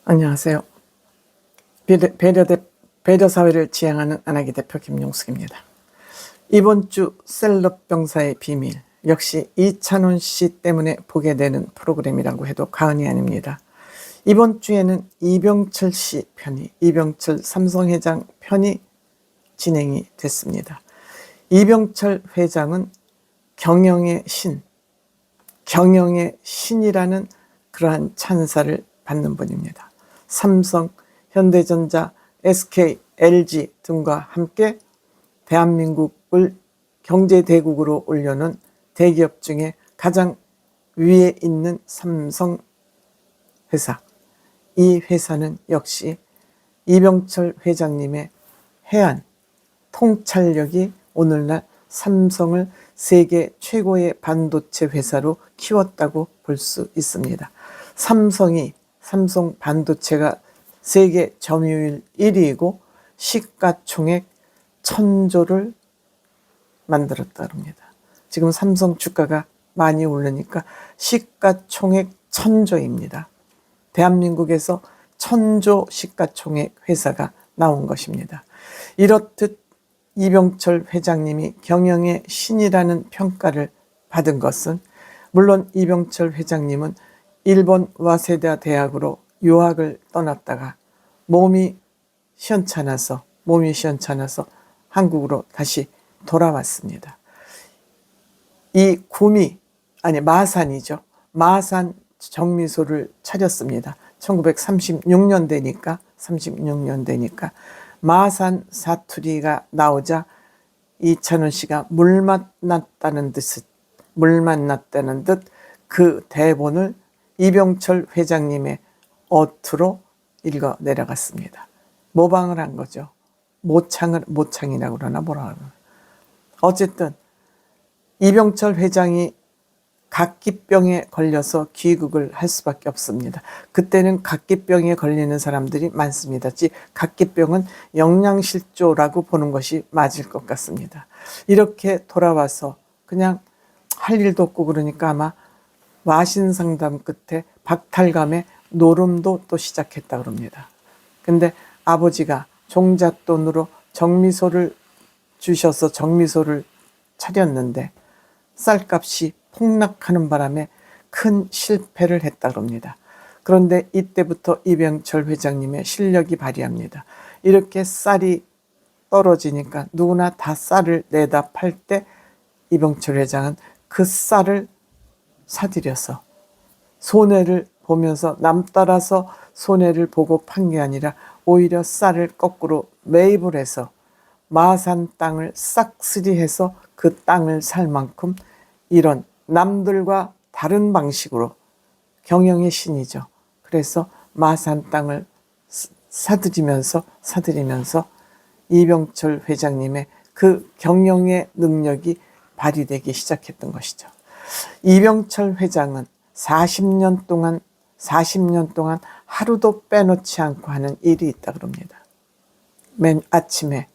안녕하세요. 배려사회를 지향하는 안하기 대표 김용숙입니다. 이번 주 셀럽 병사의 비밀, 역시 이찬원 씨 때문에 보게 되는 프로그램이라고 해도 과언이 아닙니다. 이번 주에는 이병철 씨 편이, 이병철 삼성회장 편이 진행이 됐습니다. 이병철 회장은 경영의 신이라는 그러한 찬사를 받는 분입니다. 삼성, 현대전자, SK, LG 등과 함께 대한민국을 경제대국으로 올려놓은 대기업 중에 가장 위에 있는 삼성 회사. 이 회사는 역시 이병철 회장님의 해안, 통찰력이 오늘날 삼성을 세계 최고의 반도체 회사로 키웠다고 볼 수 있습니다. 삼성 반도체가 세계 점유율 1위이고 시가총액 1000조를 만들었다 합니다. 지금 삼성 주가가 많이 오르니까 시가총액 1000조입니다. 대한민국에서 1000조 시가총액 회사가 나온 것입니다. 이렇듯 이병철 회장님이 경영의 신이라는 평가를 받은 것은, 물론 이병철 회장님은 일본 와세다 대학으로 유학을 떠났다가 몸이 시원찮아서 한국으로 다시 돌아왔습니다. 이 마산이죠. 마산 정미소를 차렸습니다. 1936년대니까 마산 사투리가 나오자 이찬원 씨가 물 만났다는 듯 그 대본을 이병철 회장님의 어투로 읽어 내려갔습니다. 모방을 한 거죠. 모창이라고 그러나 뭐라 그러나. 어쨌든 이병철 회장이 각기병에 걸려서 귀국을 할 수밖에 없습니다. 그때는 각기병에 걸리는 사람들이 많습니다. 각기병은 영양실조라고 보는 것이 맞을 것 같습니다. 이렇게 돌아와서 그냥 할 일도 없고 그러니까 아마 와신상담 끝에 박탈감에 노름도 또 시작했다 그럽니다. 근데 아버지가 종잣돈으로 정미소를 주셔서 정미소를 차렸는데 쌀값이 폭락하는 바람에 큰 실패를 했다 그럽니다. 그런데 이때부터 이병철 회장님의 실력이 발휘합니다. 이렇게 쌀이 떨어지니까 누구나 다 쌀을 내다 팔 때 이병철 회장은 그 쌀을 사들여서 손해를 보면서 남 따라서 손해를 보고 판 게 아니라 오히려 쌀을 거꾸로 매입을 해서 마산 땅을 싹쓸이해서 그 땅을 살 만큼 이런 남들과 다른 방식으로 경영의 신이죠. 그래서 마산 땅을 사들이면서 이병철 회장님의 그 경영의 능력이 발휘되기 시작했던 것이죠. 이병철 회장은 40년 동안 하루도 빼놓지 않고 하는 일이 있다 그럽니다. 맨 아침에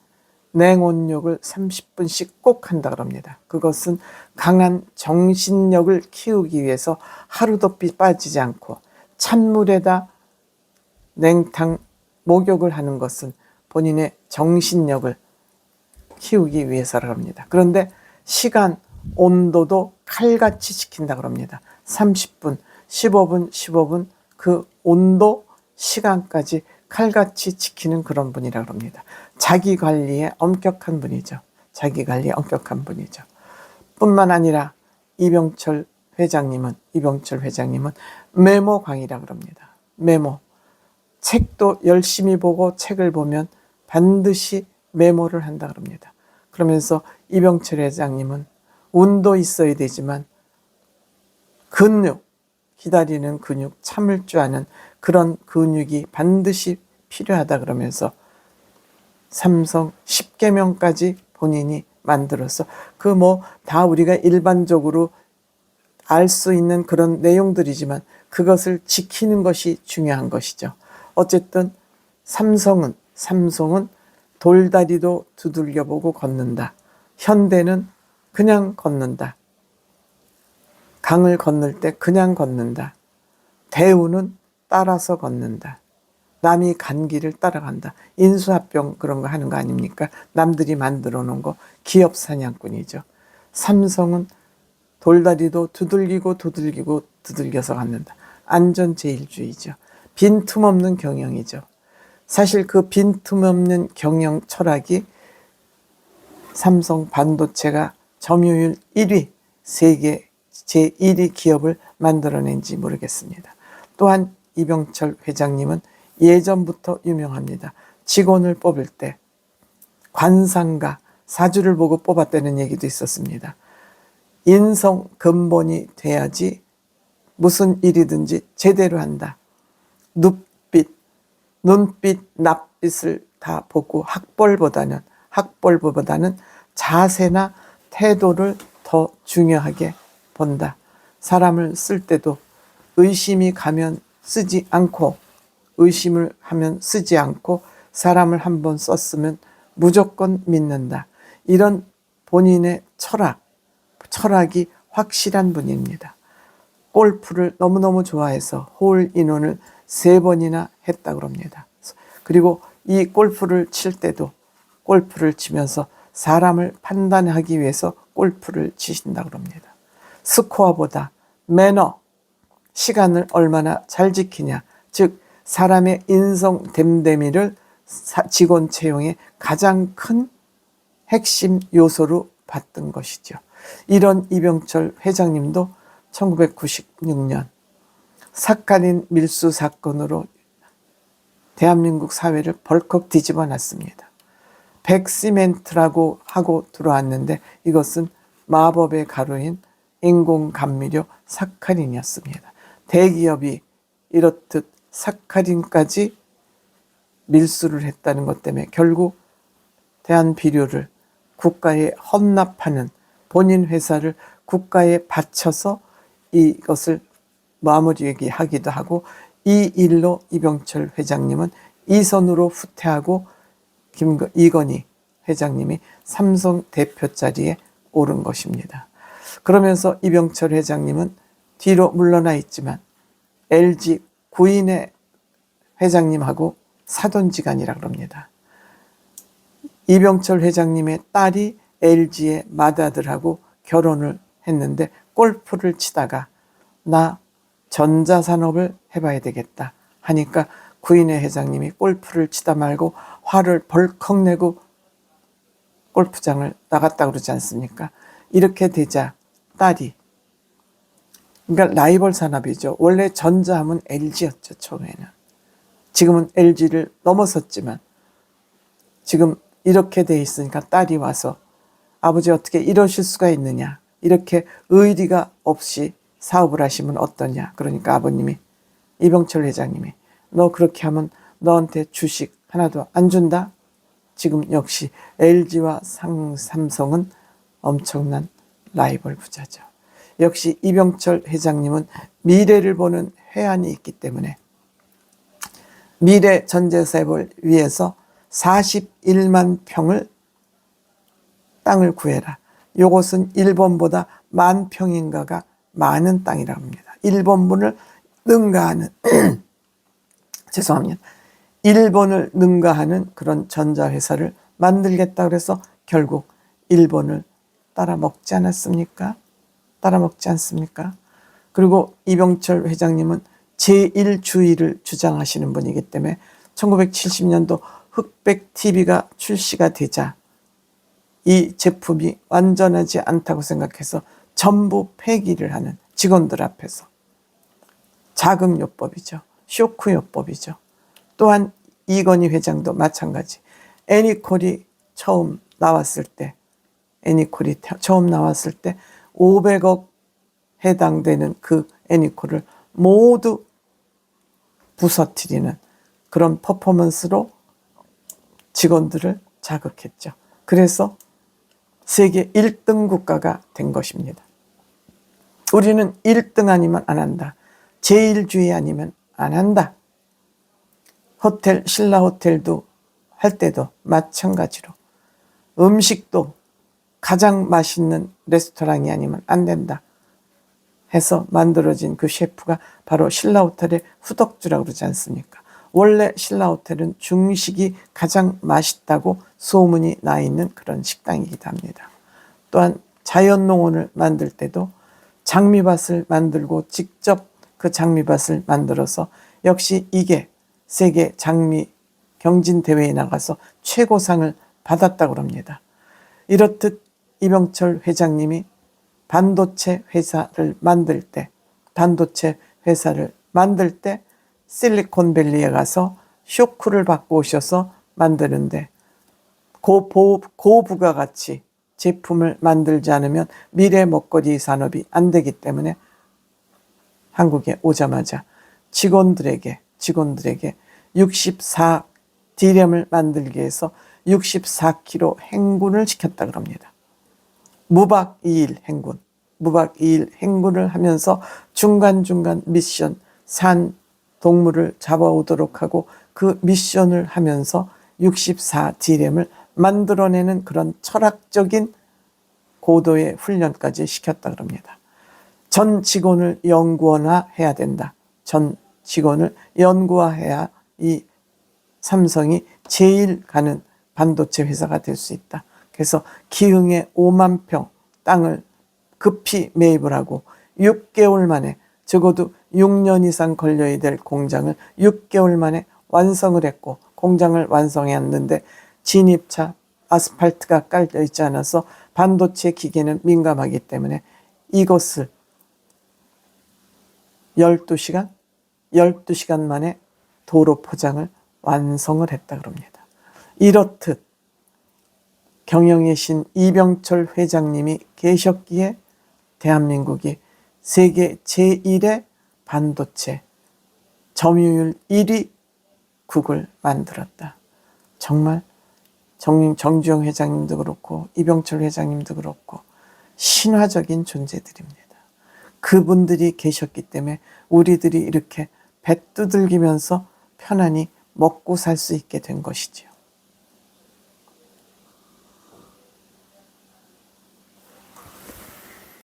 냉온욕을 30분씩 꼭 한다 그럽니다. 그것은 강한 정신력을 키우기 위해서 하루도 빠지지 않고 찬물에다 냉탕 목욕을 하는 것은 본인의 정신력을 키우기 위해서라 합니다. 그런데 시간, 온도도 칼같이 지킨다 그럽니다. 30분, 15분 그 온도, 시간까지 칼같이 지키는 그런 분이라 그럽니다. 자기 관리에 엄격한 분이죠. 뿐만 아니라 이병철 회장님은 메모광이라 그럽니다. 책도 열심히 보고 책을 보면 반드시 메모를 한다 그럽니다. 그러면서 이병철 회장님은 운도 있어야 되지만 기다리는 근육, 참을 줄 아는 그런 근육이 반드시 필요하다 그러면서 삼성 10계명까지 본인이 만들어서 다 우리가 일반적으로 알 수 있는 그런 내용들이지만 그것을 지키는 것이 중요한 것이죠. 어쨌든 삼성은 돌다리도 두들겨보고 걷는다. 현대는 그냥 걷는다. 강을 건널 때 그냥 걷는다. 대우는 따라서 걷는다. 남이 간 길을 따라간다. 인수합병 그런 거 하는 거 아닙니까? 남들이 만들어 놓은 거. 기업 사냥꾼이죠. 삼성은 돌다리도 두들기고 두들겨서 갖는다. 안전제일주의죠. 빈틈없는 경영이죠. 사실 그 빈틈없는 경영 철학이 삼성 반도체가 점유율 1위, 세계 제1위 기업을 만들어낸지 모르겠습니다. 또한 이병철 회장님은 예전부터 유명합니다. 직원을 뽑을 때 관상가, 사주를 보고 뽑았다는 얘기도 있었습니다. 인성 근본이 돼야지 무슨 일이든지 제대로 한다. 눈빛, 낯빛을 다 보고 학벌보다는 자세나 태도를 더 중요하게 본다. 사람을 쓸 때도 의심을 하면 쓰지 않고 사람을 한번 썼으면 무조건 믿는다. 이런 본인의 철학이 확실한 분입니다. 골프를 너무너무 좋아해서 홀 인원을 3번이나 했다고 합니다. 그리고 이 골프를 칠 때도 골프를 치면서 사람을 판단하기 위해서 골프를 치신다고 합니다. 스코어보다 매너, 시간을 얼마나 잘 지키냐, 즉 사람의 인성 됨됨이를 직원 채용의 가장 큰 핵심 요소로 봤던 것이죠. 이런 이병철 회장님도 1996년 사카린 밀수 사건으로 대한민국 사회를 벌컥 뒤집어 놨습니다. 백시멘트라고 하고 들어왔는데 이것은 마법의 가루인 인공감미료 사카린이었습니다. 대기업이 이렇듯 사카린까지 밀수를 했다는 것 때문에 결국 대한비료를 국가에 헌납하는, 본인 회사를 국가에 바쳐서 이것을 마무리하기도 하고, 이 일로 이병철 회장님은 이선으로 후퇴하고 이건희 회장님이 삼성 대표 자리에 오른 것입니다. 그러면서 이병철 회장님은 뒤로 물러나 있지만 LG 구인의 회장님하고 사돈지간이라고 합니다. 이병철 회장님의 딸이 LG의 맏아들하고 결혼을 했는데 골프를 치다가 나 전자산업을 해봐야 되겠다 하니까 구인의 회장님이 골프를 치다 말고 화를 벌컥 내고 골프장을 나갔다 그러지 않습니까? 이렇게 되자 딸이, 그러니까 라이벌 산업이죠. 원래 전자하면 LG였죠, 처음에는. 지금은 LG를 넘어섰지만 지금 이렇게 돼 있으니까 딸이 와서 아버지 어떻게 이러실 수가 있느냐, 이렇게 의리가 없이 사업을 하시면 어떠냐. 그러니까 아버님이, 이병철 회장님이, 너 그렇게 하면 너한테 주식 하나도 안 준다. 지금 역시 LG와 삼성은 엄청난 라이벌 부자죠. 역시 이병철 회장님은 미래를 보는 회한이 있기 때문에 미래 전재사업을 위해서 41만 평을 땅을 구해라. 이것은 일본보다 10,000평인가가 많은 땅이라고 합니다. 일본분을 능가하는 죄송합니다. 일본을 능가하는 그런 전자회사를 만들겠다 그래서 결국 일본을 따라먹지 않았습니까? 따라먹지 않습니까? 그리고 이병철 회장님은 제1주의를 주장하시는 분이기 때문에 1970년도 흑백 TV가 출시가 되자 이 제품이 완전하지 않다고 생각해서 전부 폐기를 하는, 직원들 앞에서 자금요법이죠. 쇼크요법이죠. 또한 이건희 회장도 마찬가지. 애니콜이 처음 나왔을 때 500억 해당되는 그 애니콜을 모두 부서뜨리는 그런 퍼포먼스로 직원들을 자극했죠. 그래서 세계 1등 국가가 된 것입니다. 우리는 1등 아니면 안 한다. 제1주의 아니면 안 한다. 호텔, 신라 호텔도 할 때도 마찬가지로 음식도 가장 맛있는 레스토랑이 아니면 안 된다 해서 만들어진 그 셰프가 바로 신라 호텔의 후덕주라고 그러지 않습니까? 원래 신라호텔은 중식이 가장 맛있다고 소문이 나 있는 그런 식당이기도 합니다. 또한 자연농원을 만들 때도 장미밭을 만들고 직접 그 장미밭을 만들어서 역시 이게 세계 장미 경진대회에 나가서 최고상을 받았다고 합니다. 이렇듯 이병철 회장님이 반도체 회사를 만들 때 실리콘밸리에 가서 쇼크를 받고 오셔서 만드는데 고부가가치 제품을 만들지 않으면 미래 먹거리 산업이 안 되기 때문에 한국에 오자마자 직원들에게 64 디램을 만들기 위해서 64kg 행군을 시켰다고 합니다. 무박 2일 행군을 하면서 중간중간 미션 산 동물을 잡아오도록 하고 그 미션을 하면서 64 디램을 만들어내는 그런 철학적인 고도의 훈련까지 시켰다고 합니다. 전 직원을 연구원화해야 된다. 전 직원을 연구화해야 이 삼성이 제일 가는 반도체 회사가 될 수 있다. 그래서 기흥에 5만 평 땅을 급히 매입을 하고 6개월 만에, 적어도 6년 이상 걸려야 될 공장을 6개월 만에 완성을 했고, 공장을 완성했는데 진입차 아스팔트가 깔려 있지 않아서 반도체 기계는 민감하기 때문에 이것을 12시간 만에 도로 포장을 완성을 했다고 합니다. 이렇듯 경영의 신 이병철 회장님이 계셨기에 대한민국이 세계 제1의 반도체 점유율 1위 국을 만들었다. 정말 정주영 회장님도 그렇고 이병철 회장님도 그렇고 신화적인 존재들입니다. 그분들이 계셨기 때문에 우리들이 이렇게 배 두들기면서 편안히 먹고 살 수 있게 된 것이죠.